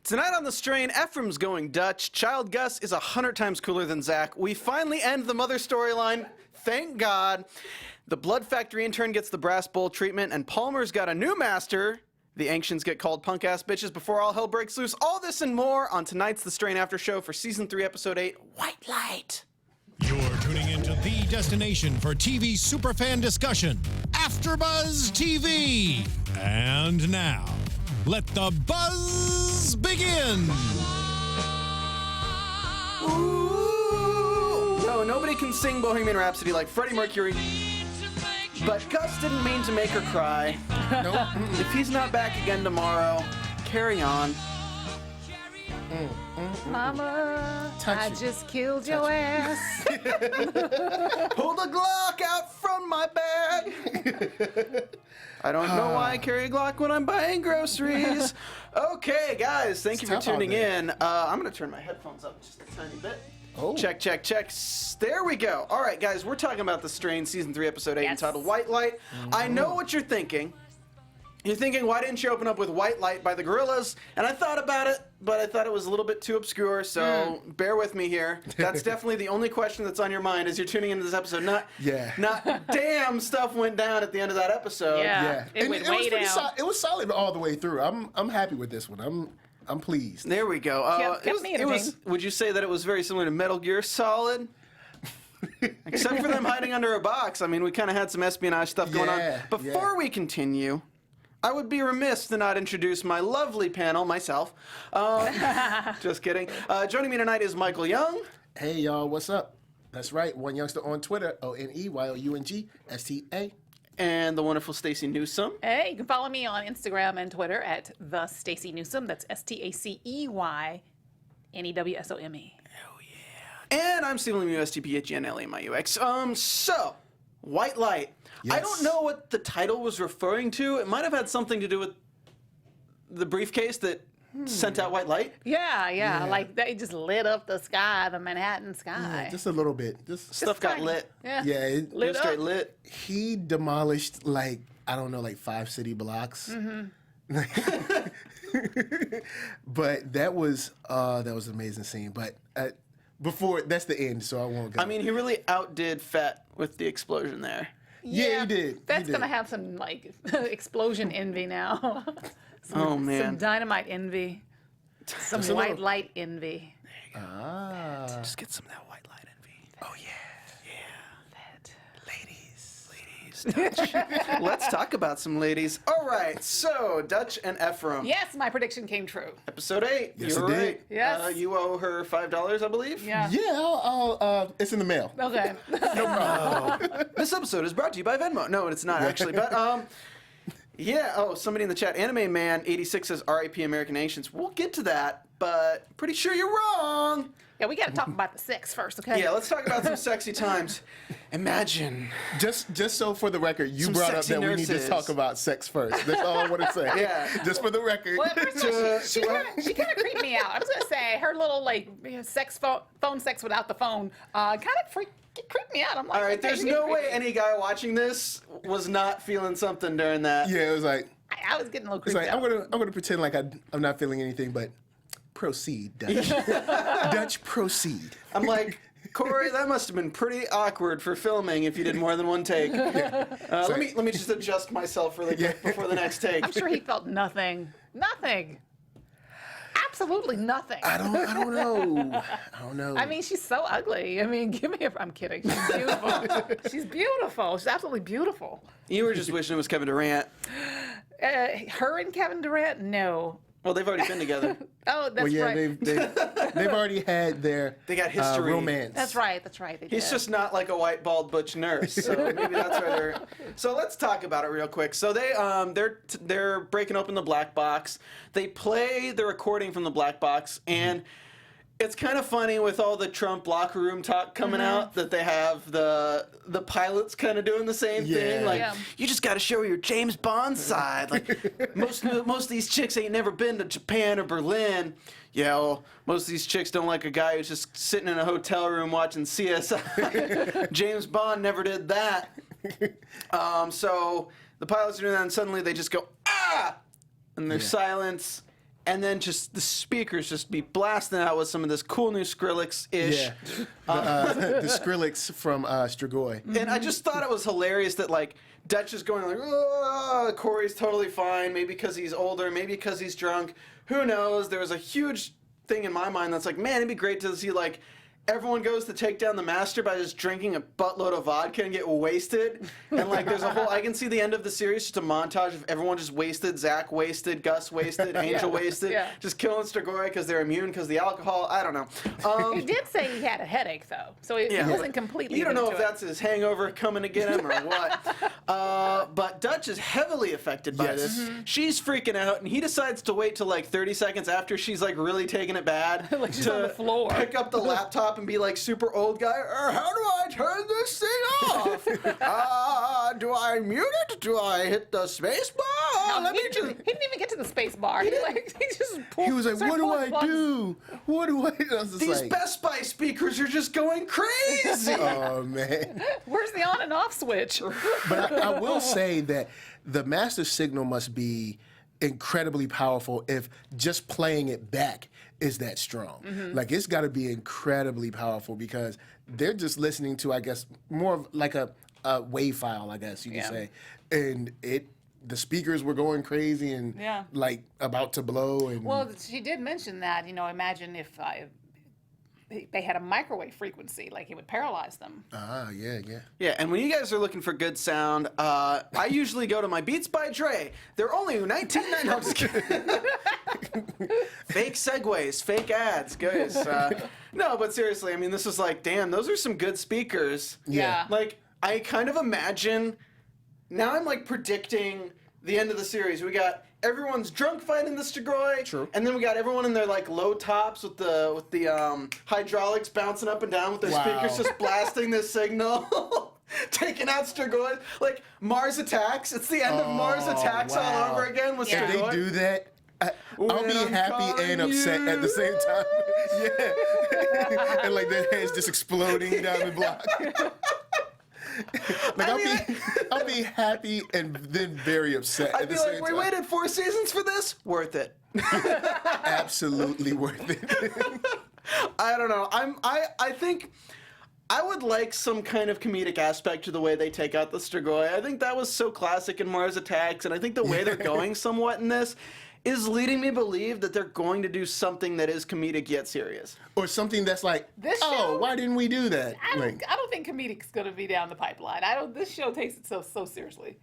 Tonight on The Strain, Ephraim's going Dutch. Child Gus is 100 times cooler than Zach. We finally end the mother storyline. Thank God. The Blood Factory intern gets the brass bowl treatment, and Palmer's got a new master. The Ancients get called punk-ass bitches before all hell breaks loose. All this and more on tonight's The Strain After Show for Season 3, Episode 8, White Light. You're tuning into the destination for TV superfan discussion, AFTERBUZZ TV. And now, let the buzz begin. Ooh. No, nobody can sing Bohemian Rhapsody like Freddie Mercury. But Gus didn't mean to make her cry. Nope. If he's not back again tomorrow, carry on. Mama, Touch I it. just killed your ass. Pull the Glock out from my bag. I don't know why I carry a Glock when I'm buying groceries. Okay, guys, thank you for tough out tuning there. in. I'm going to turn my headphones up just a tiny bit. Oh. Check, check, check. There we go. All right, guys, we're talking about The Strain, Season 3, Episode 8, Yes. entitled White Light. I know what you're thinking. You're thinking, why didn't you open up with White Light by the Gorillaz? And I thought about it, but I thought it was a little bit too obscure, so bear with me here. That's definitely the only question that's on your mind as you're tuning into this episode. Not damn stuff went down at the end of that episode. Yeah. It And went was way pretty down. it was solid all the way through. I'm happy with this one. I'm pleased. There we go. Kept me entertained. Would you say that it was very similar to Metal Gear Solid? Except for them hiding under a box. I mean, we kind of had some espionage stuff going Yeah, on. Before yeah. we continue, I would be remiss to not introduce my lovely panel, myself. Just kidding. Joining me tonight is Michael Young. Hey y'all, what's up? That's right. One Youngster on Twitter. ONEYOUNGSTA. And the wonderful Stacey Newsome. Hey, you can follow me on Instagram and Twitter at the Stacey Newsome. That's STACEYNEWSOME. And I'm Stephen Lemieux, STPHNLEMIUX. So, White Light. I Yes. don't know what the title was referring to. It might have had something to do with the briefcase that sent out White Light. Yeah, like they just lit up the sky, the Manhattan sky. Just a little bit. Just Stuff got tiny. lit. Yeah. it It was straight up. lit. He demolished like 5 city blocks. But that was an amazing scene. But before that's the end, so I won't go. I mean, he really outdid Fett with the explosion there. Yeah, he did. That's He gonna did. have some explosion envy now. Oh, man. Some dynamite envy. Some Just a white little- light envy. Just get some of that White Light envy. Oh yeah, That. Ladies, Dutch. Let's talk about some ladies. All right, so Dutch and Ephraim. Yes, my prediction came true. Episode 8. Yes, You're it did. right. Yes. You owe her $5, I believe. Yeah. yeah. I'll it's in the mail. Okay. This episode is brought to you by Venmo. No, it's not actually. But yeah. Oh, somebody in the chat, Anime Man 86 says R.I.P. American Ancients. We'll get to that, but pretty sure you're wrong. Yeah, we got to talk about the sex first, okay? Yeah, let's talk about some sexy times. Imagine. Just so for the record, you Some brought up sexy that we need nurses. to talk about sex first. That's all I want to say. Yeah. Just for the record. Well, first of all, she kind of creeped me out. I was gonna say her little sex phone sex without the phone kind of creeped me out. I'm like, All right, okay, there's you're no getting way creepy. any guy watching this was not feeling something during that. Yeah, it was like I was getting a little it's creeped like out. I'm gonna pretend like I'm not feeling anything, but proceed, Dutch. Dutch, proceed. I'm like, Corey, that must have been pretty awkward for filming if you did more than one take. Let me just adjust myself really quick before the next take. I'm sure he felt nothing. Nothing. Absolutely nothing. I don't know. I mean, she's so ugly. I mean, give me I'm kidding. She's beautiful. She's beautiful. She's absolutely beautiful. You were just wishing it was Kevin Durant. Her and Kevin Durant? No. Well, they've already been together. Oh, that's well, yeah, right. they've already had their They got history. romance. That's right. They He's did. just not like a white bald butch nurse, so maybe that's why they're. So let's talk about it real quick. So they're breaking open the black box. They play the recording from the black box, and it's kind of funny with all the Trump locker room talk coming out that they have the pilots kind of doing the same thing. Like, Yeah. you just got to show your James Bond side. Like, most of these chicks ain't never been to Japan or Berlin. Yeah, well, most of these chicks don't like a guy who's just sitting in a hotel room watching CSI. James Bond never did that. So the pilots are doing that, and suddenly they just go, ah! And there's silence. and then just the speakers just be blasting out with some of this cool new Skrillex-ish. Yeah. The Skrillex from Strigoi. And I just thought it was hilarious that, like, Dutch is going like, oh, Corey's totally fine, maybe because he's older, maybe because he's drunk. Who knows? There was a huge thing in my mind that's like, man, it'd be great to see, like, everyone goes to take down the master by just drinking a buttload of vodka and get wasted. And, like, there's a whole, I can see the end of the series, just a montage of everyone just wasted, Zach wasted, Gus wasted, Angel wasted, just killing Strigoi because they're immune because of the alcohol. I don't know. He did say he had a headache, though, so he wasn't completely You don't know into if that's his hangover coming to get him or what. But Dutch is heavily affected by this. She's freaking out, and he decides to wait till like 30 seconds after she's like really taking it bad Like she's to on the floor. pick up the laptop and be like super old guy. How do I turn this thing off? Do I mute it? Do I hit the space bar? No, he didn't even get to the space bar. He just pulled. He was like, "What do I plugs. do? What do I do?" I was just These like, Best Buy speakers are just going crazy. "Oh man!" Where's the on and off switch? But I will say that the master signal must be incredibly powerful if just playing it back is that strong. Like, it's got to be incredibly powerful because they're just listening to, I guess, more of like a wave file, I guess you could say. And the speakers were going crazy and like about to blow. And Well, she did mention that, imagine if they had a microwave frequency, like it would paralyze them. yeah. Yeah, and when you guys are looking for good sound, I usually go to my Beats by Dre. They're only $19.99. No, I'm just kidding. Fake segues, fake ads, guys. No, but seriously, I mean, this is like, damn, those are some good speakers. Yeah. Like, I kind of imagine, now I'm like predicting the end of the series. We got everyone's drunk fighting the Strigoi. True. And then we got everyone in their like low tops with the hydraulics bouncing up and down with their speakers just blasting this signal. Taking out Strigoi. Like Mars Attacks. It's the end of Mars Attacks all over again with If Strigoi. they do that, I'll be I'm happy calling and upset at the same time. Yeah. And like their heads just exploding down the block. Like I'll be happy and then very upset I'd at be the like, same we time. waited 4 seasons for this? Worth it. Absolutely worth it. I don't know. I think I would like some kind of comedic aspect to the way they take out the Strigoi. I think that was so classic in Mars Attacks, and I think the way they're going somewhat in this is leading me to believe that they're going to do something that is comedic yet serious. Or something that's like, This oh, show- why didn't we do that? I Like, don't think comedic's gonna be down the pipeline. This show takes itself so seriously.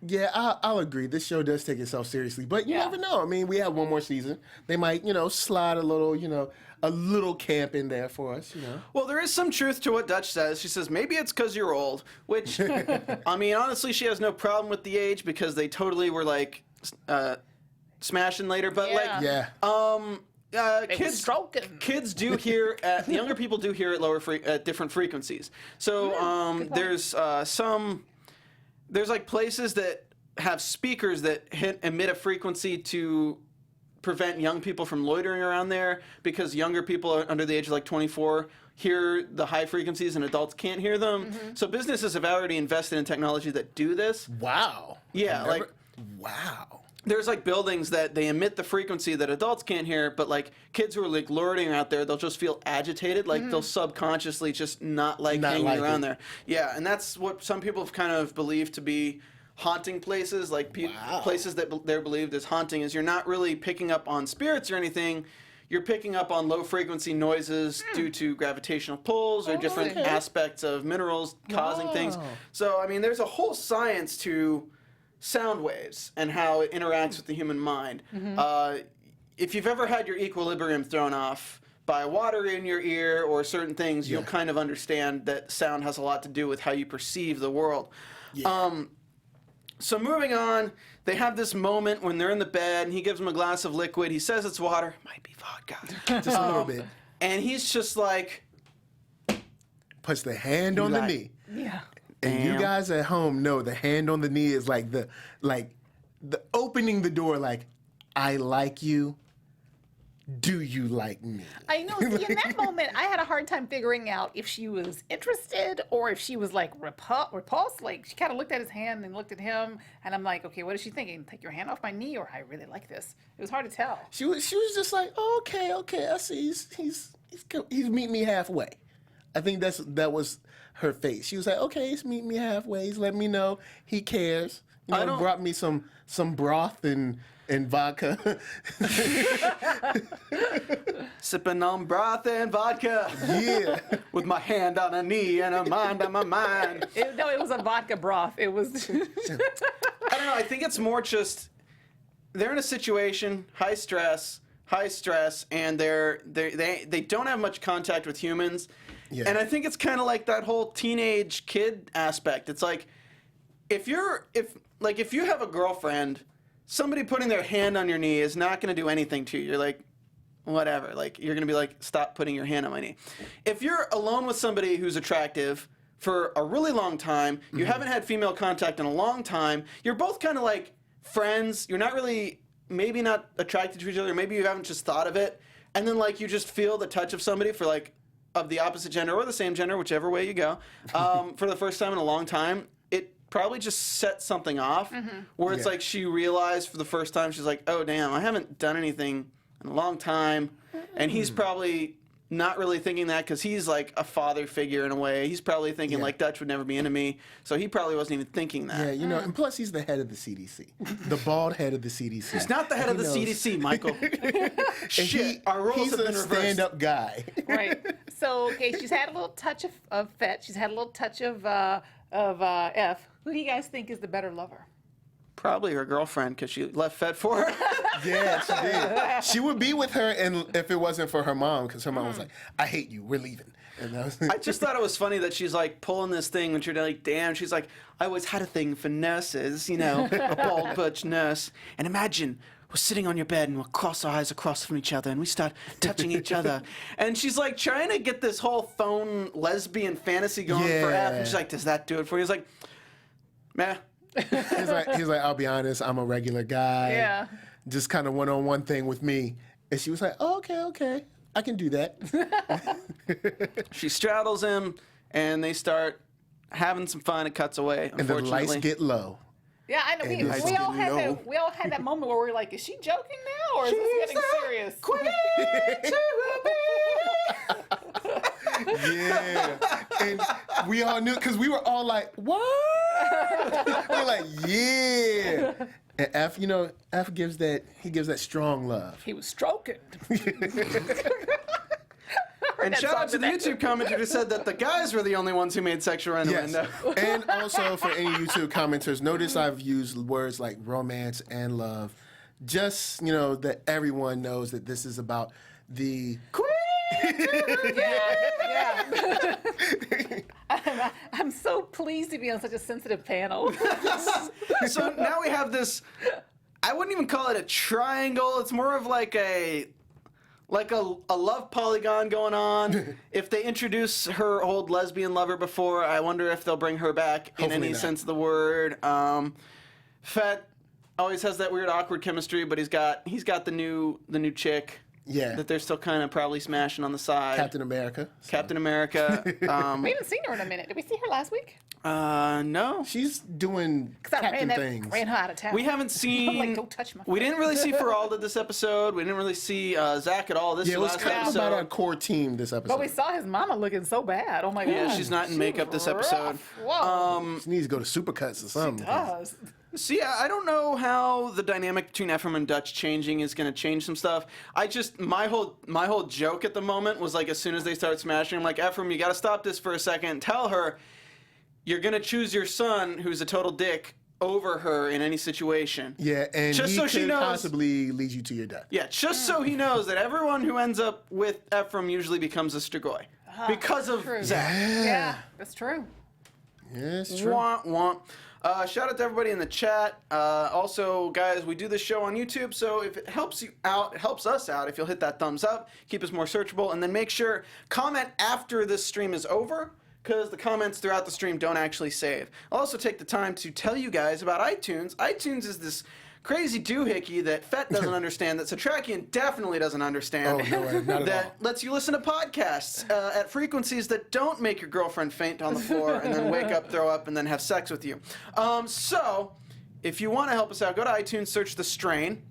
yeah, I'll agree. This show does take itself seriously, but you never know. I mean, we have one more season. They might, slide a little camp in there for us, Well, there is some truth to what Dutch says. She says, maybe it's because you're old, which, I mean, honestly, she has no problem with the age because they totally were, like, smashing later. But, Yeah. They were stroking. kids do hear, the younger people do hear at different frequencies. So there's there's, like, places that have speakers that emit a frequency to prevent young people from loitering around there because younger people under the age of like 24 hear the high frequencies and adults can't hear them. So businesses have already invested in technology that do this. Wow. Yeah, Wow. there's like buildings that they emit the frequency that adults can't hear, but like kids who are like loitering out there, they'll just feel agitated, like they'll subconsciously just not hanging around there. Yeah, and that's what some people have kind of believed to be haunting places, like places that they're believed as haunting, is you're not really picking up on spirits or anything. You're picking up on low frequency noises due to gravitational pulls or different aspects of minerals causing things. So, I mean, there's a whole science to sound waves and how it interacts with the human mind. If you've ever had your equilibrium thrown off by water in your ear or certain things, you'll kind of understand that sound has a lot to do with how you perceive the world. So moving on, they have this moment when they're in the bed, and he gives them a glass of liquid. He says it's water. Might be vodka. Just a little bit. And he's just like... Puts the hand on the knee. Yeah. And you guys at home know the hand on the knee is like the opening the door, like, I like you. do you like me? I know. See, in that moment, I had a hard time figuring out if she was interested or if she was like repulsed. Like she kind of looked at his hand and looked at him, and I'm like, okay, what is she thinking? Take your hand off my knee, or I really like this. It was hard to tell. She was just like, oh, okay, I see. He's meeting me halfway. I think that was her face. She was like, okay, he's meeting me halfway. He's letting me know he cares. You know, brought me some broth and vodka. Sipping on broth and vodka. Yeah. With my hand on a knee and a mind on my mind. It was a vodka broth. It was. I don't know. I think it's more just they're in a situation, high stress, and they don't have much contact with humans. Yeah. And I think it's kind of like that whole teenage kid aspect. It's like if you have a girlfriend, somebody putting their hand on your knee is not going to do anything to you. You're like, whatever. Like, you're going to be like, stop putting your hand on my knee. If you're alone with somebody who's attractive for a really long time, you haven't had female contact in a long time, you're both kind of like friends. You're not really, maybe not attracted to each other. Maybe you haven't just thought of it. And then, like, you just feel the touch of somebody for, like, of the opposite gender or the same gender, whichever way you go, for the first time in a long time. It probably just set something off where it's like she realized for the first time, she's like, oh, damn, I haven't done anything in a long time. And he's probably not really thinking that because he's like a father figure in a way. He's probably thinking like Dutch would never be into me. So he probably wasn't even thinking that. Yeah, you know, and plus he's the head of the CDC. The bald head of the CDC. He's not the head of the CDC, Michael. Shit, our roles he's have been a reversed. stand-up guy. Right. So, okay, she's had a little touch of Fett. She's had a little touch of F. Who do you guys think is the better lover? Probably her girlfriend because she left Fed for her. Yeah, she did. She would be with her, and if it wasn't for her mom, because her mom was like, "I hate you. We're leaving." And that was I just thought it was funny that she's like pulling this thing when you're like, damn. She's like, I always had a thing for nurses, you know, a bald butch nurse. And imagine we're sitting on your bed and we'll cross our eyes across from each other and we start touching each other. And she's like trying to get this whole phone lesbian fantasy going for F. And she's like, does that do it for you? He's like, meh. he's like, I'll be honest, I'm a regular guy. Yeah. Just kind of one-on-one thing with me. And she was like, oh, okay. I can do that. She straddles him, and they start having some fun. It cuts away, And the unfortunately. lights get low. Yeah, I know. And We all had that moment where we were like, is she joking now, or is this getting serious? Yeah. And we all knew, because we were all like, what? We were like, yeah. And F, you know, F gives that strong love. He was stroking. And shout out to the YouTube commenter who said that the guys were the only ones who made sexual innuendo. Yes. And also for any YouTube commenters, notice I've used words like romance and love. Just, you know, that everyone knows that this is about the Yeah. I'm so pleased to be on such a sensitive panel. So now we have this, I wouldn't even call it a triangle. It's more of like a love polygon going on. If they introduce her old lesbian lover before, I wonder if they'll bring her back in Hopefully any not. sense of the word. Fett always has that weird awkward chemistry, but he's got the new chick. Yeah. That they're still kind of probably smashing on the side. Captain America. Captain America. We haven't seen her in a minute. Did we see her last week? No. She's doing Because I captain things. ran her out of town. We haven't seen. I'm like, don't touch my We didn't really see Feralda this episode. We didn't really see Zach at all this Yeah, it was last kind of episode. about our core team this episode. But we saw his mama looking so bad. Oh my god. Yeah, she's not in makeup this episode. Whoa. She needs to go to Supercuts or something. does. See, I don't know how the dynamic between Ephraim and Dutch changing is going to change some stuff. I just my whole joke at the moment was like, as soon as they start smashing, I'm like, Ephraim, you got to stop this for a second. Tell her you're going to choose your son, who's a total dick, over her in any situation. Yeah, and Just he so she could knows- possibly lead you to your death. Yeah, just so he knows that everyone who ends up with Ephraim usually becomes a Strigoi because of True. Zach. Yeah, that's true. Yeah, it's true. Womp womp. Shout out to everybody in the chat. Also, guys, we do this show on YouTube, so if it helps you out, it helps us out if you'll hit that thumbs up, keep us more searchable, and then make sure comment after this stream is over, because the comments throughout the stream don't actually save. I'll also take the time to tell you guys about iTunes. iTunes is this crazy doohickey that Fett doesn't understand, that Satrakian definitely doesn't understand. Oh, no, not at that all. lets you listen to podcasts at frequencies that don't make your girlfriend faint on the floor and then wake up, throw up, and then have sex with you. So, if you want to help us out, go to iTunes, search The Strain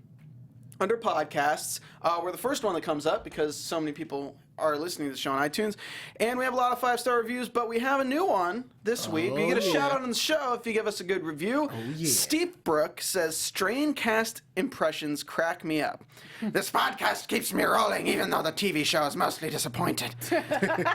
under podcasts. We're the first one that comes up because so many people are listening to the show on iTunes. And we have a lot of 5-star reviews, but we have a new one this week. You get a shout out on the show if you give us a good review. Steve Brook says, Straincast impressions crack me up. This podcast keeps me rolling, even though the TV show is mostly disappointed.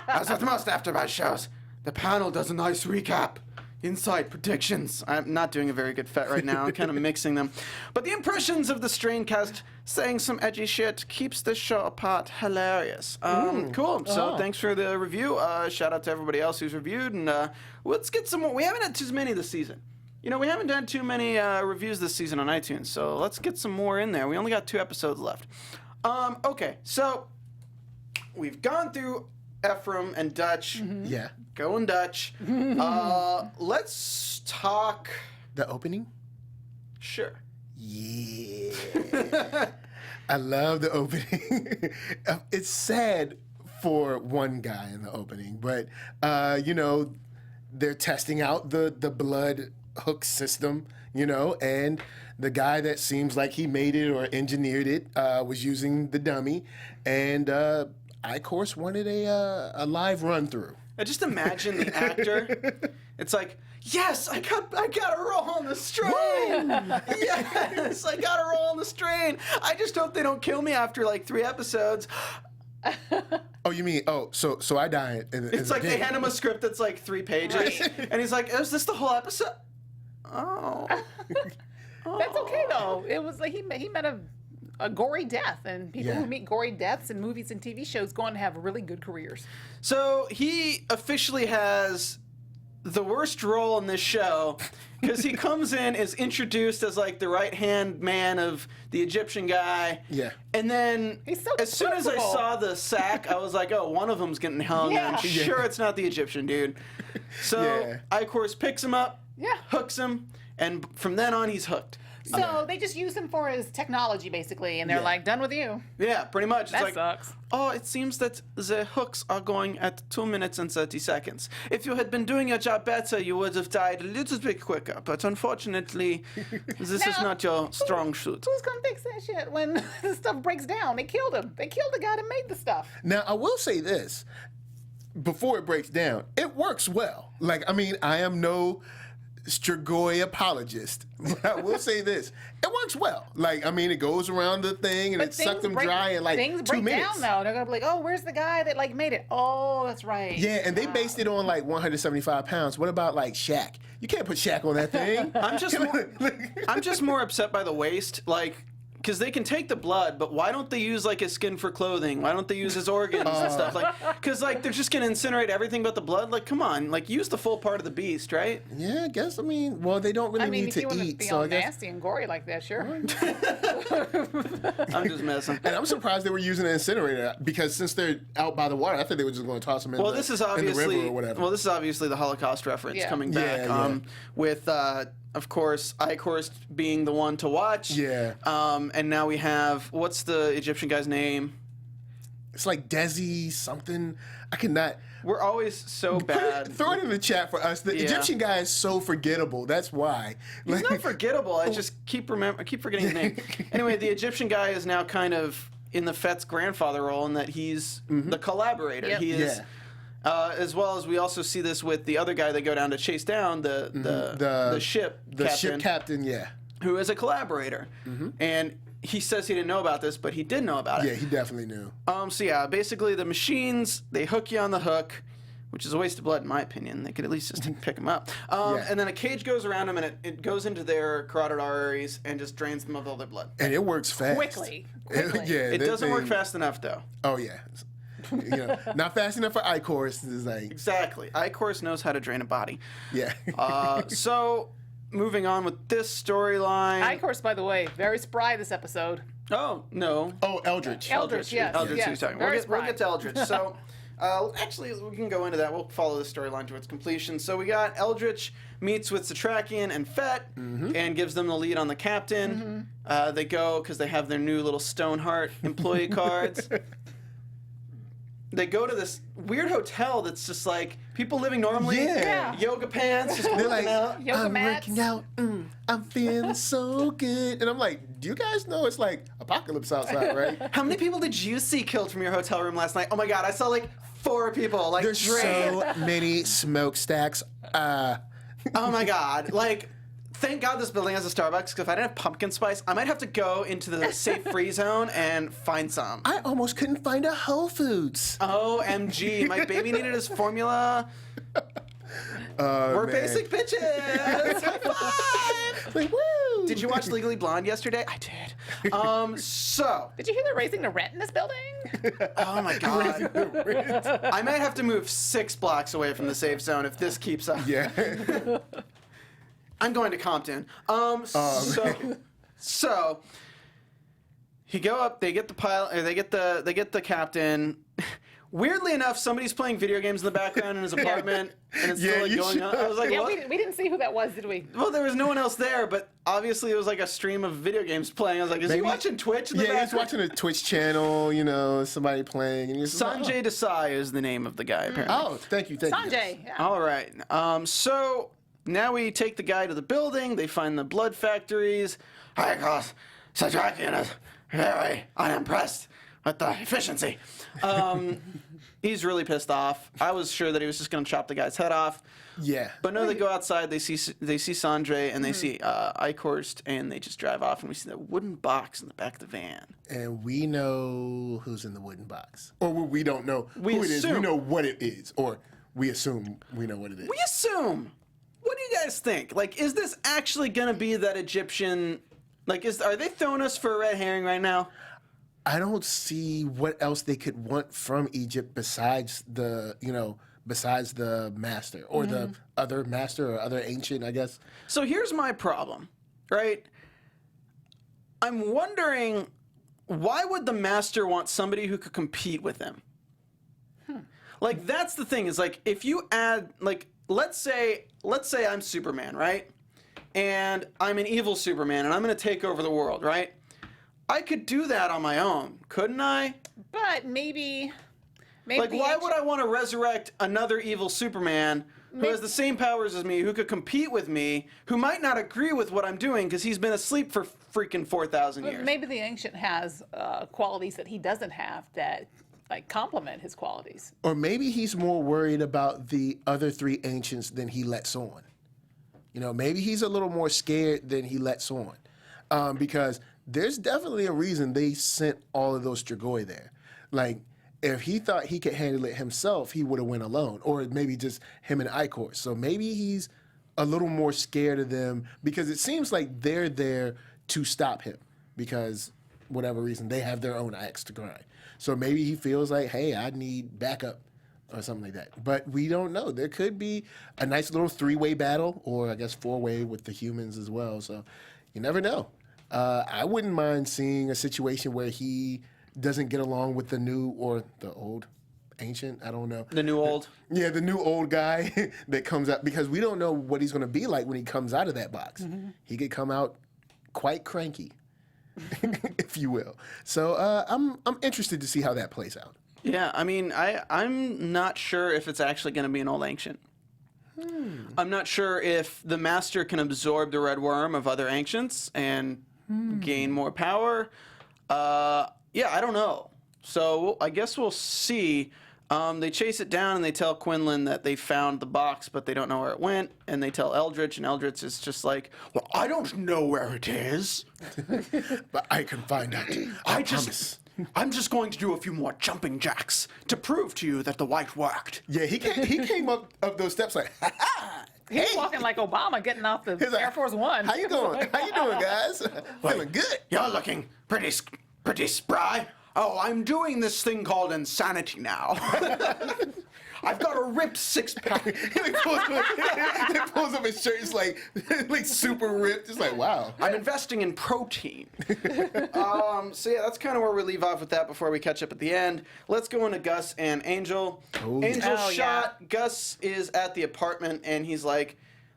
As with most AfterBuzz shows, the panel does a nice recap. Inside predictions. I'm not doing a very good Fett right now. I'm kind of mixing them. But the impressions of the Straincast saying some edgy shit keeps this show apart hilarious. Cool. So thanks for the review. Shout out to everybody else who's reviewed. And let's get some more. We haven't had too many this season. You know, we haven't done too many reviews this season on iTunes. So let's get some more in there. We only got 2 episodes left. Okay, so we've gone through Ephraim and Dutch. Yeah. Going Dutch. Let's talk. The opening? Sure. Yeah. I love the opening. It's sad for one guy in the opening, but, you know, they're testing out the blood hook system, you know, and the guy that seems like he made it or engineered it was using the dummy, and I-Course wanted a live run-through. I just imagine the actor. It's like, yes, I got a roll on the strain. Yes, I got a roll on the strain. I just hope they don't kill me after like 3 episodes. Oh, you mean, so I die in It's like they hand him a script that's like 3 pages, and he's like, is this the whole episode? Oh. That's okay though. It was like he met a gory death, and people who meet gory deaths in movies and TV shows go on to have really good careers. So he officially has the worst role in this show because he comes in, is introduced as like the right-hand man of the Egyptian guy. Yeah. And then He's so as soon as I disposable. saw the sack, I was like, oh, one of them's getting hung. Yeah. I'm sure it's not the Egyptian dude. So I-Course picks him up, hooks him, and from then on he's hooked. So they just use him for his technology, basically, and they're like, done with you. Yeah, pretty much. It's That like, sucks. oh, it seems that the hooks are going at 2 minutes and 30 seconds. If you had been doing your job better, you would have died a little bit quicker. But unfortunately, this is Now, not your strong suit. Who's gonna fix that shit when the stuff breaks down? They killed him. They killed the guy that made the stuff. Now, I will say this, before it breaks down, it works well. Like, I mean, I am no Strigoi apologist, but I will say this, it works well. Like, I mean, it goes around the thing and it sucks them dry in like things 2 break minutes. down though. They're gonna be like, oh, where's the guy that like made it? Oh, that's right. Yeah, and they based it on like 175 pounds. What about like Shaq? You can't put Shaq on that thing. I'm just more upset by the waste, like, because they can take the blood, but why don't they use like his skin for clothing? Why don't they use his organs and stuff? Like, because like they're just gonna incinerate everything but the blood. Like, come on, like use the full part of the beast, right? Yeah, I guess. I mean, well, they don't really I mean, need if you to want to eat, be so all I guess. nasty and gory like that, sure. I'm just messing. And I'm surprised they were using an incinerator because since they're out by the water, I thought they were just going to toss them in, Well, the, this is in the obviously river or whatever. well, this is obviously the Holocaust reference coming back. With of course, I-Course being the one to watch. Yeah. And now we have what's the Egyptian guy's name? It's like Desi something. I cannot. We're always so bad. Throw it in the chat for us. The Egyptian guy is so forgettable. That's why. He's not forgettable. I just keep forgetting his name. Anyway, the Egyptian guy is now kind of in the Fett's grandfather role in that he's the collaborator. Yep. He is. As well as we also see this with the other guy they go down to chase down, the ship captain. Ship captain, yeah. Who is a collaborator. And he says he didn't know about this, but he did know about it. Yeah, he definitely knew. So yeah, basically the machines, they hook you on the hook, which is a waste of blood in my opinion. They could at least just pick them up. And then a cage goes around them and it goes into their carotid arteries and just drains them of all their blood. And it works fast. Quickly. It doesn't work fast enough though. Oh, yeah. You know, not fast enough for I-Course. Is like Exactly. I-Course knows how to drain a body. Yeah. So, moving on with this storyline. I-Course, by the way, very spry this episode. Oh, no. Oh, Eldritch. Eldritch, yes. Eldritch, yes. who's talking. Very We'll spry. get to Eldritch. So, Actually, we can go into that. We'll follow the storyline to its completion. So we got Eldritch meets with Satrakian and Fett and gives them the lead on the captain. They go because they have their new little Stoneheart employee cards. They go to this weird hotel that's just like people living normally. Yeah. Yoga pants, just They're working like, out. Yoga I'm mats. working out. I'm feeling so good. And I'm like, do you guys know it's like apocalypse outside, right? How many people did you see killed from your hotel room last night? Oh my god, I saw like 4 people. Like There's drained. so many smokestacks. Oh my god. Like, thank God this building has a Starbucks, because if I didn't have pumpkin spice, I might have to go into the safe free zone and find some. I almost couldn't find a Whole Foods. OMG, my baby needed his formula. We're man. basic bitches. High five. Like, woo! Did you watch Legally Blonde yesterday? I did. So, Did you hear they're raising the rent in this building? oh my god. I might have to move 6 blocks away from the safe zone if this keeps up. Yeah. I'm going to Compton. So he go up. They get the pilot. Or they get the captain. Weirdly enough, somebody's playing video games in the background in his apartment, and it's Yeah, still like you going on. I was like, Yeah, what? we didn't see who that was, did we? Well, there was no one else there, but obviously it was like a stream of video games playing. I was like, is he Maybe- watching Twitch in the Yeah, he's background? watching a Twitch channel, somebody playing. And he's just like, Sanjay Desai is the name of the guy, apparently. Oh, thank you. Sanjay. Yeah. All right. So now we take the guy to the building. They find the blood factories. Hi, Klaus. Satrakian is very unimpressed with the efficiency. He's really pissed off. I was sure that he was just going to chop the guy's head off. Yeah. But no, they go outside. They see Sanjay and they see Eichhorst, and they just drive off. And we see that wooden box in the back of the van. And we know who's in the wooden box. Or we don't know We who it is. We assume. know what it is. Or we assume we know what it is. We assume. What do you guys think? Like, is this actually going to be that Egyptian? Like, are they throwing us for a red herring right now? I don't see what else they could want from Egypt besides the master or the other master or other ancient, I guess. So here's my problem, right? I'm wondering, why would the master want somebody who could compete with him? Like, that's the thing, is like, if you add, like, let's say I'm Superman, right? And I'm an evil Superman, and I'm going to take over the world, right? I could do that on my own, couldn't I? But maybe Like, the why ancient- would I want to resurrect another evil Superman who has the same powers as me, who could compete with me, who might not agree with what I'm doing because he's been asleep for freaking 4,000 years? Maybe the ancient has qualities that he doesn't have that like complement his qualities. Or maybe he's more worried about the other 3 ancients than he lets on. Maybe he's a little more scared than he lets on. Because there's definitely a reason they sent all of those Strigoi there. Like, if he thought he could handle it himself, he would have went alone. Or maybe just him and Eichhorst. So maybe he's a little more scared of them because it seems like they're there to stop him. Because, whatever reason, they have their own axe to grind. So maybe he feels like, hey, I need backup or something like that. But we don't know. There could be a nice little 3-way battle, or I guess 4-way with the humans as well. So you never know. I wouldn't mind seeing a situation where he doesn't get along with the new or the old ancient. I don't know. The new old? Yeah, the new old guy that comes out, because we don't know what he's going to be like when he comes out of that box. He could come out quite cranky, if you will. So I'm interested to see how that plays out. Yeah, I mean, I'm not sure if it's actually going to be an old ancient. I'm not sure if the master can absorb the red worm of other ancients and gain more power. Yeah, I don't know. So I guess we'll see. They chase it down and they tell Quinlan that they found the box, but they don't know where it went. And they tell Eldritch, and Eldritch is just like, well, I don't know where it is. But I can find out. I promise. I'm just going to do a few more jumping jacks to prove to you that the white worked. Yeah, he came up those steps like, ha ha. He's walking like Obama getting off the He's like, Air Force One. How you doing? How you doing, guys? Feeling good. You're looking pretty spry. Oh, I'm doing this thing called insanity now. I've got a ripped six-pack. He pulls up his shirt. It's like super ripped. It's like, wow. I'm investing in protein. So yeah, that's kind of where we leave off with that before we catch up at the end. Let's go into Gus and Angel. Angel's shot. Yeah. Gus is at the apartment, and he's like,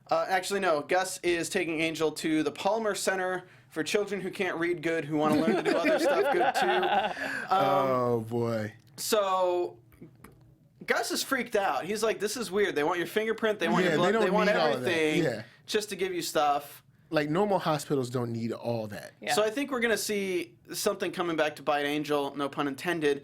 actually, no. Gus is taking Angel to the Palmer Center for children who can't read good, who want to learn to do other stuff good too. Oh boy. So Gus is freaked out. He's like, "This is weird. They want your fingerprint. They want your blood. They want everything just to give you stuff." Like normal hospitals don't need all that. Yeah. So I think we're gonna see something coming back to bite Angel, no pun intended,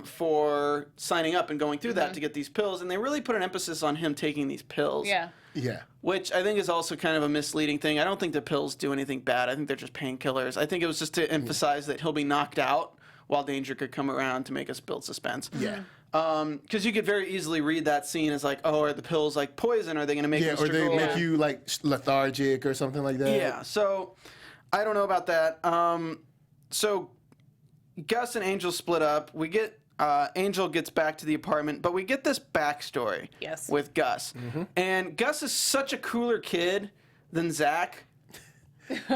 for signing up and going through that to get these pills. And they really put an emphasis on him taking these pills. Yeah. Yeah. Which I think is also kind of a misleading thing. I don't think the pills do anything bad. I think they're just painkillers. I think it was just to emphasize that he'll be knocked out while danger could come around to make us build suspense. Yeah. Because you could very easily read that scene as like, oh, are the pills like poison? Are they going to make Mr. or they make you like lethargic or something like that? Yeah. So I don't know about that. So Gus and Angel split up. We get Angel gets back to the apartment, but we get this backstory with Gus. And Gus is such a cooler kid than Zach.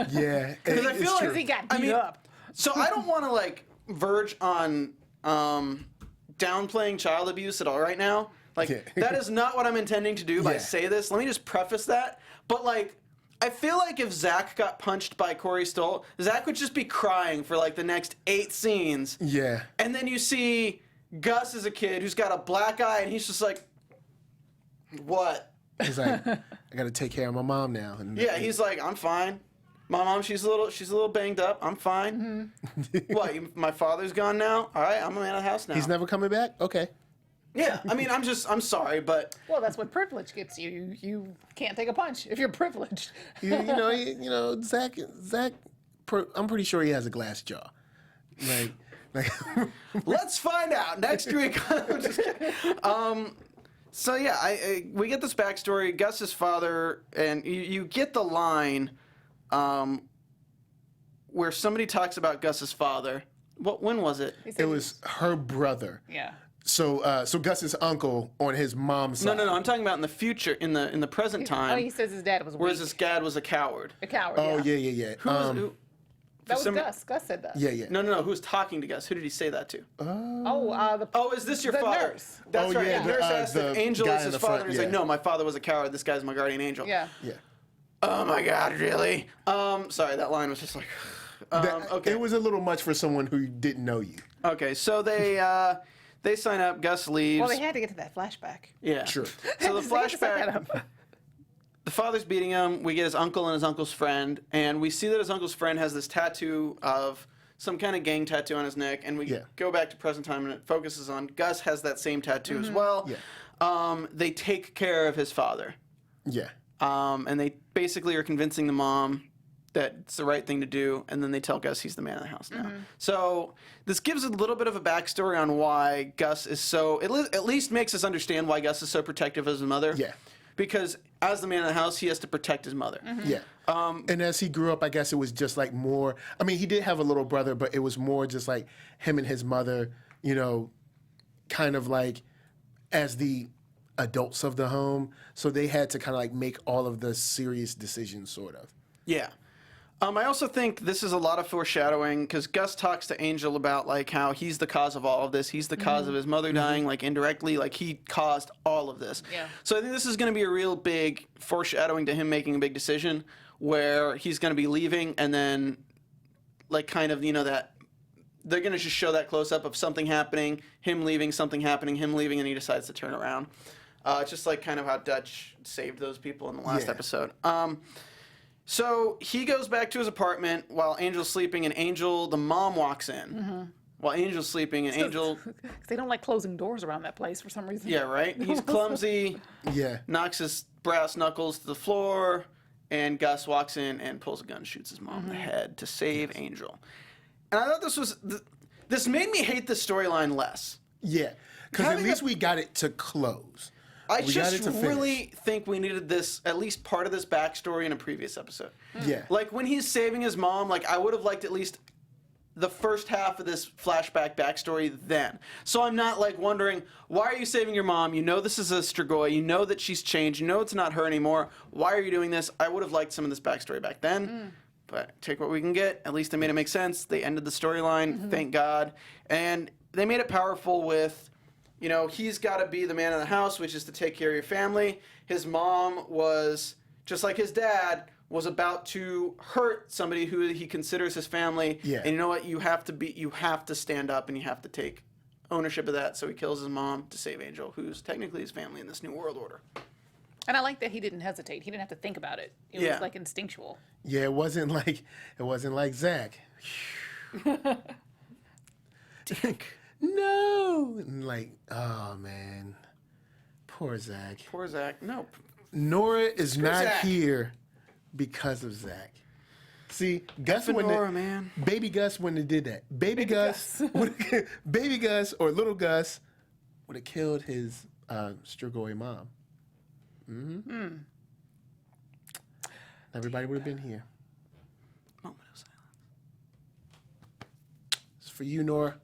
Yeah. Because I feel like he got beat up. So I don't want to like verge on downplaying child abuse at all right now. Like that is not what I'm intending to do by say this. Let me just preface that. But like, I feel like if Zach got punched by Corey Stoll, Zach would just be crying for like the next 8 scenes. Yeah. And then you see Gus as a kid who's got a black eye, and he's just like, what? He's like, I got to take care of my mom now. And yeah, he's like, I'm fine. My mom, she's a little banged up. I'm fine. What? My father's gone now. All right, I'm a man of the house now. He's never coming back. Okay. Yeah, I mean, I'm sorry, but well, that's what privilege gets you. You can't take a punch if you're privileged. you know, Zach. I'm pretty sure he has a glass jaw. Like. Let's find out next week. I'm just kidding. So yeah, we get this backstory. Gus's father, and you get the line where somebody talks about Gus's father. When was it? It was her brother. Yeah. So Gus's uncle on his mom's side. No. I'm talking about in the future, in the present time. Oh, he says his dad was weak. Whereas his dad was a coward. A coward. Oh yeah. Who? That was Gus. Gus said that. Yeah. No. Who was talking to Gus? Who did he say that to? Oh, is this your the father? Nurse. That's right. Yeah, the nurse asked if Angel is his father. And he's like, yeah. no, my father was a coward. This guy's my guardian angel. Yeah. Yeah. Oh my God, really? Sorry, that line was just like. Okay. It was a little much for someone who didn't know you. Okay, so they sign up. Gus leaves. Well, they had to get to that flashback. Yeah. Sure. So the They had to set that flashback. up. The father's beating him. We get his uncle and his uncle's friend, and we see that his uncle's friend has this tattoo of some kind of gang tattoo on his neck, and we go back to present time, and it focuses on Gus has that same tattoo as well. Yeah. They take care of his father. Yeah. And they basically are convincing the mom that it's the right thing to do, and then they tell Gus he's the man of the house now. So this gives a little bit of a backstory on why Gus is so, at least makes us understand why Gus is so protective of his mother. Yeah. Because as the man of the house, he has to protect his mother. Yeah. And as he grew up, I guess it was just like more, I mean, he did have a little brother, but it was more just like him and his mother, you know, kind of like as the adults of the home. So they had to kind of like make all of the serious decisions, sort of. Yeah. I also think this is a lot of foreshadowing because Gus talks to Angel about like how he's the cause of all of this. He's the cause of his mother dying, like indirectly, like he caused all of this. Yeah. So I think this is going to be a real big foreshadowing to him making a big decision where he's going to be leaving and then like kind of, you know, that they're going to just show that close up of something happening, him leaving, something happening, him leaving, and he decides to turn around. Just like kind of how Dutch saved those people in the last episode. So he goes back to his apartment while Angel's sleeping, and Angel, the mom, walks in. While Angel's sleeping, and Angel... They don't like closing doors around that place for some reason. Yeah, right? He's clumsy, knocks his brass knuckles to the floor, and Gus walks in and pulls a gun and shoots his mom in the head to save Angel. And I thought this was... This made me hate this storyline less. Yeah, because at least we got it to close. I just really think we needed this, at least part of this backstory in a previous episode. Yeah. Like when he's saving his mom, like I would have liked at least the first half of this flashback backstory then. So I'm not like wondering, why are you saving your mom? You know this is a Strigoi. You know that she's changed. You know it's not her anymore. Why are you doing this? I would have liked some of this backstory back then. But take what we can get. At least they made it make sense. They ended the storyline, thank God. And they made it powerful with, you know, he's got to be the man in the house, which is to take care of your family. His mom was, just like his dad, was about to hurt somebody who he considers his family. Yeah. And you know what? You have to stand up and you have to take ownership of that. So he kills his mom to save Angel, who's technically his family in this new world order. And I like that he didn't hesitate. He didn't have to think about it. It was like instinctual. Yeah, it wasn't like Zach. Dick. No. And like, oh man. Poor Zach. Poor Zach. No. Nora is not Zach. here because of Zach. See, Gus wouldn't Nora, have, man. Baby Gus wouldn't have did that. Baby Gus, Baby Gus or little Gus would have killed his Strigoi mom. Everybody would have been here. Moment of silence. It's for you, Nora.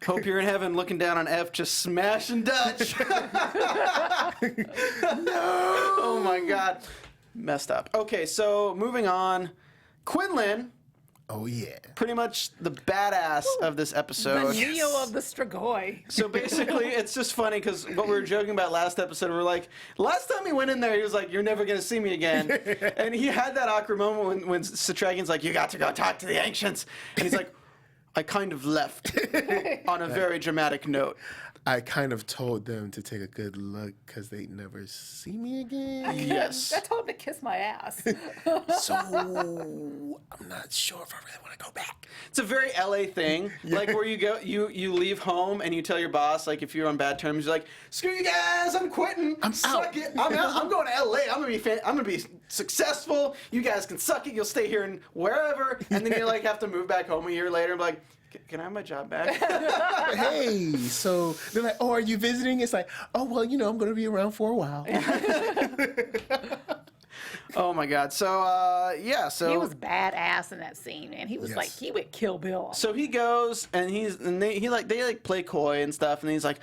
Hope you're in heaven looking down on F just smashing Dutch. No. Oh my God. Messed up. Okay, so moving on. Quinlan, Oh yeah. pretty much the badass of this The episode. Neo of the Strigoi. So basically, it's just funny because what we were joking about last episode, we were like, last time he went in there, he was like, "You're never gonna see me again," and he had that awkward moment when Satragan's like, "You got to go talk to the ancients," and he's like, "I kind of left," on a very dramatic note. I kind of told them to take a good look because they'd never see me again. Yes. I told him to kiss my ass. So I'm not sure if I really want to go back. It's a very LA thing, like where you go, you leave home and you tell your boss, like if you're on bad terms, you're like, "Screw you guys, I'm quitting. Suck out." it. I'm out. I'm going to LA. I'm gonna be successful. You guys can suck it. You'll stay here and wherever." And then you like have to move back home a year later and be like, "Can I have my job back?" Hey, so they're like, "Oh, are you visiting?" It's like, "Oh, well, you know, I'm going to be around for a while." Oh my God. So so He was badass in that scene, man. He was Yes. like, he would kill Bill. So he goes and they play coy and stuff, and he's like,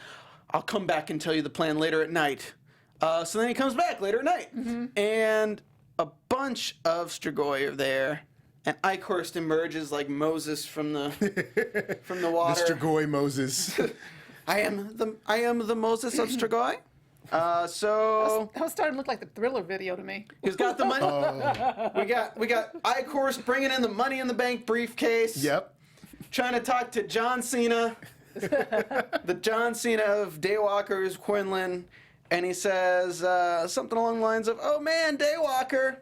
"I'll come back and tell you the plan later at night." So then he comes back later at night, and a bunch of Strigoi are there, and Eichhorst emerges like Moses from the water. Mr. Goy Moses. I am the Moses of Strigoi. So That was starting to look like the Thriller video to me. he's got the money. We got Eichhorst bringing in the Money in the Bank briefcase. Yep. Trying to talk to John Cena, the John Cena of Daywalkers, Quinlan, and he says something along the lines of, "Oh man, Daywalker."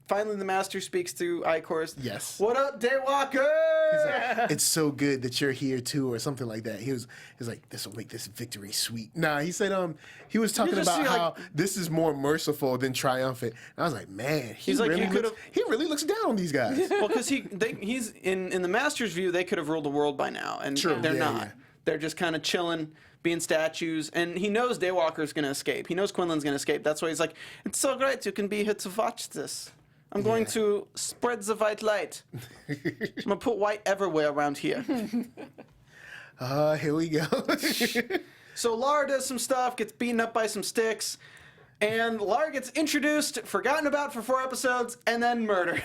Finally, the master speaks to Eichhorst. Yes. "What up, Daywalker?" It's so good that you're here too, or something like that. He was like, "This will make this victory sweet." Nah, he said he was talking just about see, like- how this is more merciful than triumphant. And I was like, man, He's like, you could've- he really looks down on these guys. Well, because he's in the master's view, they could have ruled the world by now, and True, they're yeah, not. yeah. They're just kind of chilling, being statues, and he knows Daywalker's going to escape. He knows Quinlan's going to escape. That's why he's like, "It's so great you can be here to watch this. I'm going to spread the white light. I'm going to put white everywhere around here." Here we go. So Lar does some stuff, gets beaten up by some sticks, and Lar gets introduced, forgotten about for 4 episodes, and then murdered.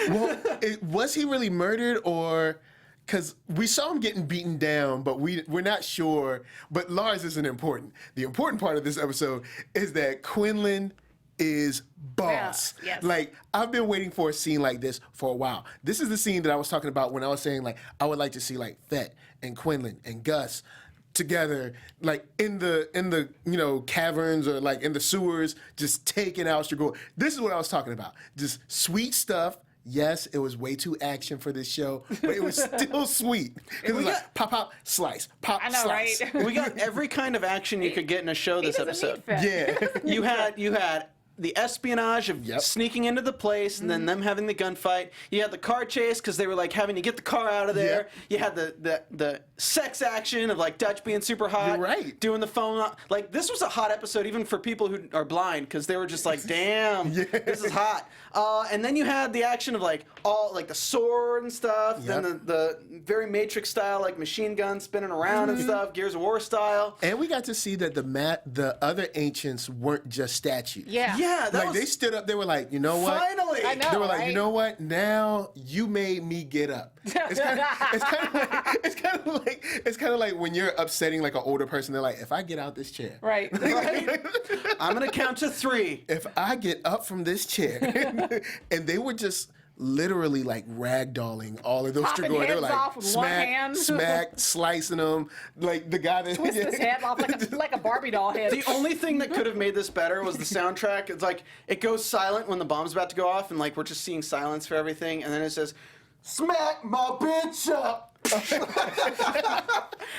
Well, was he really murdered, or because we saw him getting beaten down, but we're not sure. But Lars isn't important. The important part of this episode is that Quinlan is boss. Yeah, yes. Like, I've been waiting for a scene like this for a while. This is the scene that I was talking about when I was saying, like, I would like to see, like, Fett and Quinlan and Gus together, like, in the caverns or, like, in the sewers, just taking out Strigoi. This is what I was talking about. Just sweet stuff. Yes, it was way too action for this show, but it was still sweet. It was like pop, pop, slice, pop, I know, slice. right? We got every kind of action you could get in a show this doesn't episode. need Fett. Yeah. You had the espionage of sneaking into the place and then them having the gunfight. You had the car chase because they were like having to get the car out of there. You had the sex action of like Dutch being super hot, doing the phone. Like this was a hot episode even for people who are blind because they were just like, damn, this is hot. And then you had the action of like all like the sword and stuff. Then the very Matrix style like machine gun spinning around and stuff, Gears of War style. And we got to see that the other ancients weren't just statues. Yeah, that like was, they stood up. They were like, you know what? Finally, I know, they were like, right? you know what? Now you made me get up. It's kind of like when you're upsetting like an older person. They're like, if I get out this chair, Right. I'm gonna count to 3. if I get up from this chair, and they were just literally like ragdolling all of those Popping Dragoons. They were heads like off with one hand. smack, slicing them. Like the guy that Twist his head off like a Barbie doll head. The only thing that could have made this better was the soundtrack. It's like it goes silent when the bomb's about to go off, and like we're just seeing silence for everything, and then it says, "Smack my bitch up."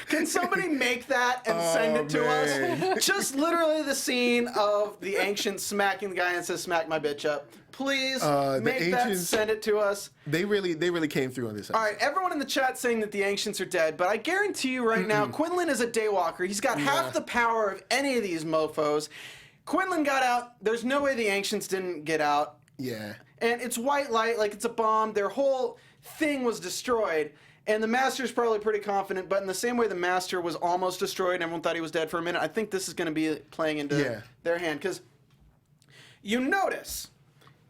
Can somebody make that and send it to us? Just literally the scene of the ancients smacking the guy and it says, "Smack my bitch up." Please make that, send it to us. They really came through on this episode. All right, everyone in the chat saying that the ancients are dead, but I guarantee you right now, Quinlan is a daywalker. He's got half the power of any of these mofos. Quinlan got out. There's no way the ancients didn't get out. Yeah. And it's white light, like it's a bomb. Their whole thing was destroyed. And the Master's probably pretty confident, but in the same way the Master was almost destroyed and everyone thought he was dead for a minute, I think this is going to be playing into their hand. Because you notice,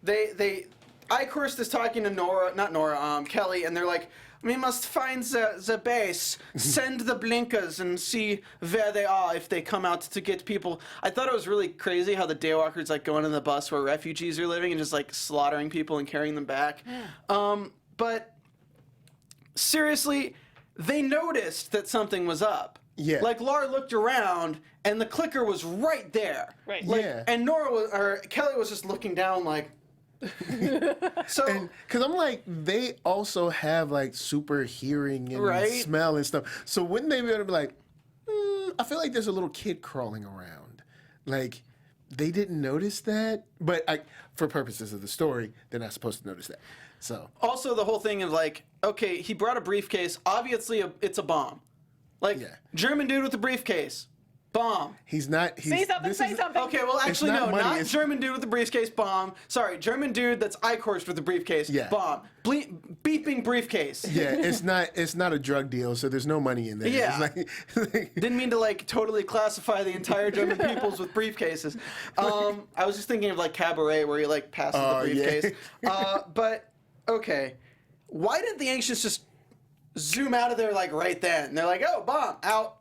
Eichhorst is talking to Kelly, and they're like, "We must find the base, send the blinkers and see where they are if they come out to get people." I thought it was really crazy how the Daywalkers like going in the bus where refugees are living and just like slaughtering people and carrying them back. But seriously, they noticed that something was up. Yeah. Like Lar looked around and the clicker was right there. Right. Like, Yeah. And Kelly was just looking down like. So. Because I'm like, they also have like super hearing and smell and stuff. So wouldn't they be able to be like, I feel like there's a little kid crawling around. Like, they didn't notice that. But for purposes of the story, they're not supposed to notice that. So. Also, the whole thing of like, okay, he brought a briefcase. Obviously, it's a bomb. Like, German dude with a briefcase. Bomb. He's not. Say something. Okay, well, actually, not no, money, not it's- German dude with the briefcase. Bomb. Sorry, German dude that's Eichhorst with the briefcase. Yeah. Bomb. Beeping briefcase. Yeah, it's not a drug deal, so there's no money in there. Yeah. It's like, Didn't mean to like totally classify the entire German peoples with briefcases. I was just thinking of like Cabaret where he like passes the briefcase. But okay, why didn't the ancients just zoom out of there like right then? And they're like, "Oh, bomb out."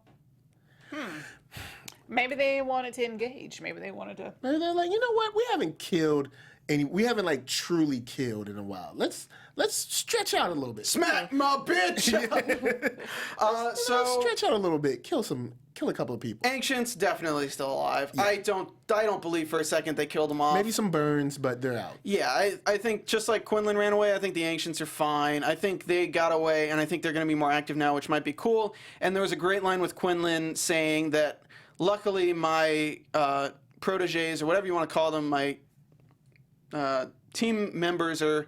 Maybe they wanted to engage. Maybe they wanted to. Maybe they're like, you know what? We haven't killed any. We haven't like truly killed in a while. Let's stretch out a little bit. Smack my bitch. So Stretch out a little bit. Kill a couple of people. ancients definitely still alive. I don't believe for a second they killed them off. Maybe some burns, but they're out. Yeah, I think just like Quinlan ran away, I think the ancients are fine. I think they got away, and I think they're going to be more active now, which might be cool. And there was a great line with Quinlan saying that, luckily, my proteges, or whatever you want to call them, my team members are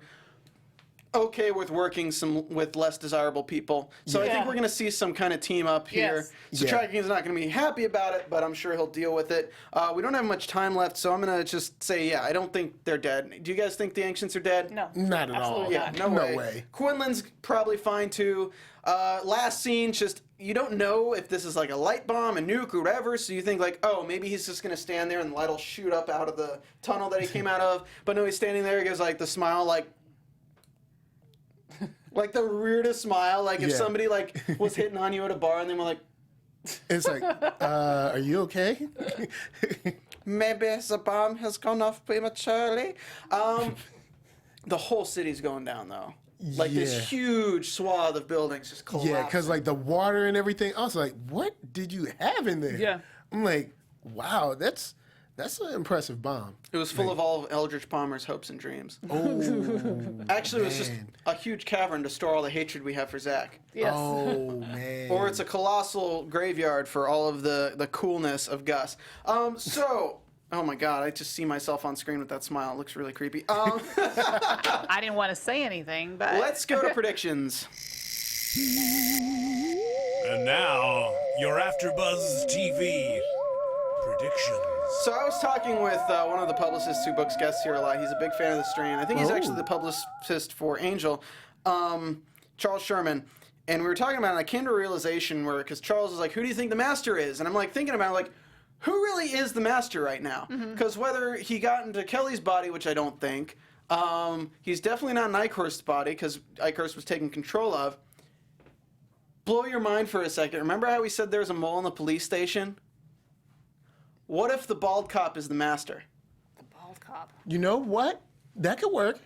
okay with working with less desirable people. So I think we're going to see some kind of team up here. Yes. Strategy is not going to be happy about it, but I'm sure he'll deal with it. We don't have much time left, so I'm going to just say, I don't think they're dead. Do you guys think the ancients are dead? No. Not at all. Absolutely Yeah, not. no way. Quinlan's probably fine too. Last scene, just you don't know if this is like a light bomb, a nuke, or whatever. So you think like, oh, maybe he's just gonna stand there and the light will shoot up out of the tunnel that he came out of. But no, he's standing there. He gives like the smile, like the weirdest smile. Like if somebody like was hitting on you at a bar and they were like, It's like, are you okay? maybe the bomb has gone off prematurely. The whole city's going down though. Like this huge swath of buildings just collapsing. Yeah, because like the water and everything. I was like, what did you have in there? Yeah. I'm like, wow, that's an impressive bomb. It was full of all of Eldritch Palmer's hopes and dreams. Oh, Actually, it was just a huge cavern to store all the hatred we have for Zach. Yes. oh man. Or it's a colossal graveyard for all of the coolness of Gus. So, Oh my God, I just see myself on screen with that smile. It looks really creepy. I didn't want to say anything, but Let's go to predictions. And now, your AfterBuzz TV predictions. So I was talking with one of the publicists who books guests here a lot. He's a big fan of the strain. I think he's actually the publicist for Angel, Charles Sherman. And we were talking about it, and I came to a realization where, because Charles was like, who do you think the master is? And I'm like thinking about it, like, who really is the master right now? Because whether he got into Kelly's body, which I don't think, he's definitely not in Eichhorst's body, because Eichhorst was taken control of. Blow your mind for a second. Remember how we said there was a mole in the police station? What if the bald cop is the master? the bald cop. You know what? That could work.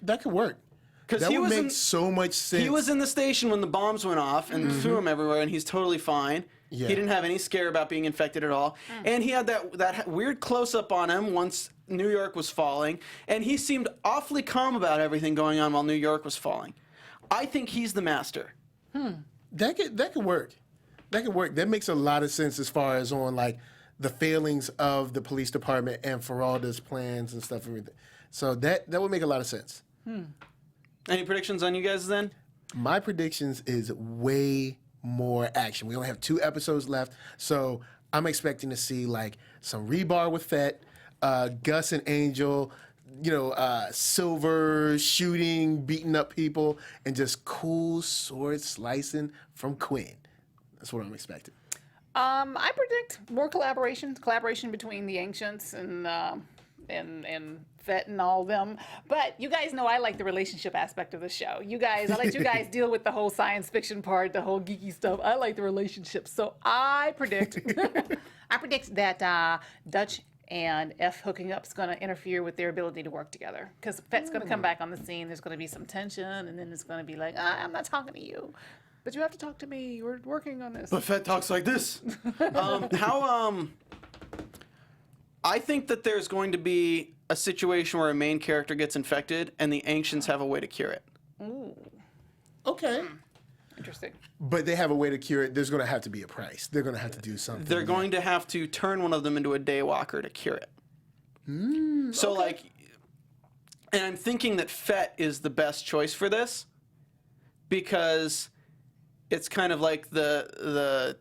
That could work. Because That he would was make in, so much sense. he was in the station when the bombs went off and threw him everywhere, and he's totally fine. Yeah. He didn't have any scare about being infected at all. And he had that weird close-up on him once New York was falling, and he seemed awfully calm about everything going on while New York was falling. I think he's the master. That could work. That could work. That makes a lot of sense as far as on like the failings of the police department and Feralda's plans and stuff. Everything. So that would make a lot of sense. Any predictions on you guys then? My predictions is way more action. We only have 2 episodes left, so I'm expecting to see like some rebar with Fett, Gus and Angel, Silver shooting, beating up people, and just cool sword slicing from Quinn. That's what I'm expecting. I predict more collaboration between the ancients and Fett and all of them. But you guys know I like the relationship aspect of the show. I let you guys deal with the whole science fiction part, the whole geeky stuff. I like the relationships. So I predict that Dutch and F hooking up is going to interfere with their ability to work together. Because Fett's going to come back on the scene. There's going to be some tension, and then it's going to be like, I'm not talking to you. But you have to talk to me. We're working on this. But Fett talks like this. I think that there's going to be a situation where a main character gets infected and the ancients have a way to cure it. Ooh, Okay. interesting. But they have a way to cure it. There's going to have to be a price. They're going to have to do something. They're going to have to turn one of them into a daywalker to cure it. So like, and I'm thinking that Fett is the best choice for this because it's kind of like the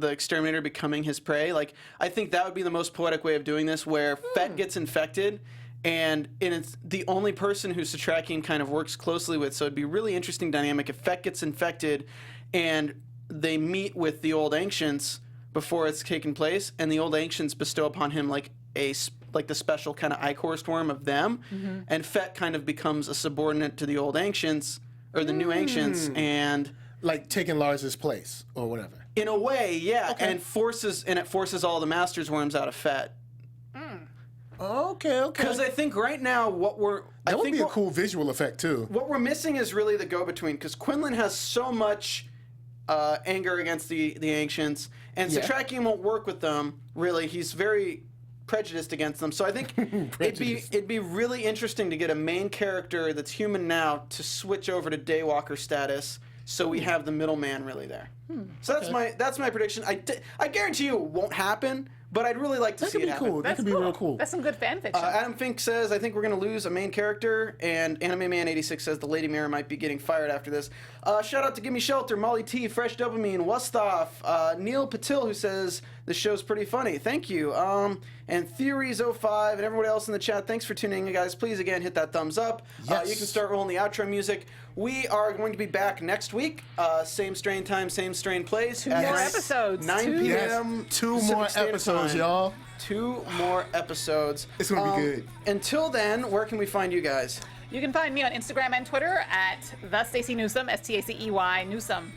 exterminator becoming his prey. Like, I think that would be the most poetic way of doing this, where Fett gets infected, and it's the only person who Satrakian kind of works closely with. So it'd be a really interesting dynamic if Fett gets infected, and they meet with the old ancients before it's taken place, and the old ancients bestow upon him like the special kind of Eichhorst worm of them, and Fett kind of becomes a subordinate to the old ancients or the new ancients, and like taking Lars's place or whatever. in a way, yeah, and it forces all the Masters worms out of Fett. Okay. Because I think right now That would be a cool visual effect too. What we're missing is really the go-between, because Quinlan has so much anger against the ancients, and Satrakian won't work with them. Really, he's very prejudiced against them. So I think it'd be really interesting to get a main character that's human now to switch over to Daywalker status, so we have the middleman really there. So that's my prediction. I guarantee you it won't happen, but I'd really like to see it happen. Cool. That could be real cool. That's some good fan fiction. Adam Fink says, I think we're going to lose a main character, and Anime Man 86 says the Lady Mirror might be getting fired after this. Shout out to Gimme Shelter, Molly T, Fresh Dopamine, Wusthoff, Neil Patil, who says the show's pretty funny. Thank you. And Theories05 and everybody else in the chat, thanks for tuning in, guys. Please, again, hit that thumbs up. Yes. You can start rolling the outro music. We are going to be back next week. Same strain time, same strain place. 2 more episodes. 9 Two. p.m. Yes. 2 more Pacific Standard episodes, Time. y'all. 2 more episodes. It's gonna be good. Until then, where can we find you guys? You can find me on Instagram and Twitter at the Stacey Newsome, Stacey Newsome.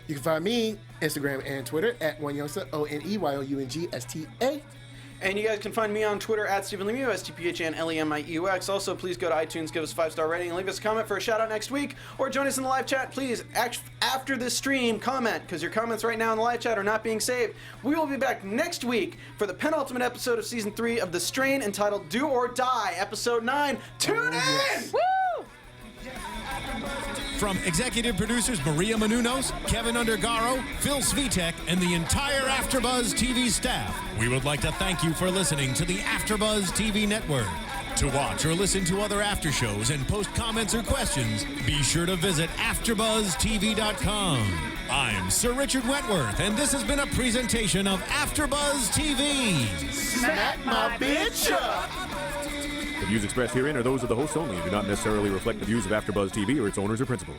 You can find me Instagram and Twitter at OneYoungsta, ONEYOUNGSTA. And you guys can find me on Twitter at Stephen Lemieux, STPHNLEMIEUX. Also, please go to iTunes, give us a 5-star rating, and leave us a comment for a shout out next week, or join us in the live chat. Please, after this stream, comment, because your comments right now in the live chat are not being saved. We will be back next week for the penultimate episode of Season 3 of The Strain, entitled Do or Die, Episode 9. Tune in! Woo! AfterBuzz TV. From executive producers Maria Menounos, Kevin Undergaro, Phil Svitek, and the entire AfterBuzz TV staff, we would like to thank you for listening to the AfterBuzz TV network. To watch or listen to other after shows and post comments or questions, be sure to visit AfterBuzzTV.com. I'm Sir Richard Wentworth, and this has been a presentation of AfterBuzz TV. Smack my bitch up! The views expressed herein are those of the hosts only and do not necessarily reflect the views of AfterBuzz TV or its owners or principals.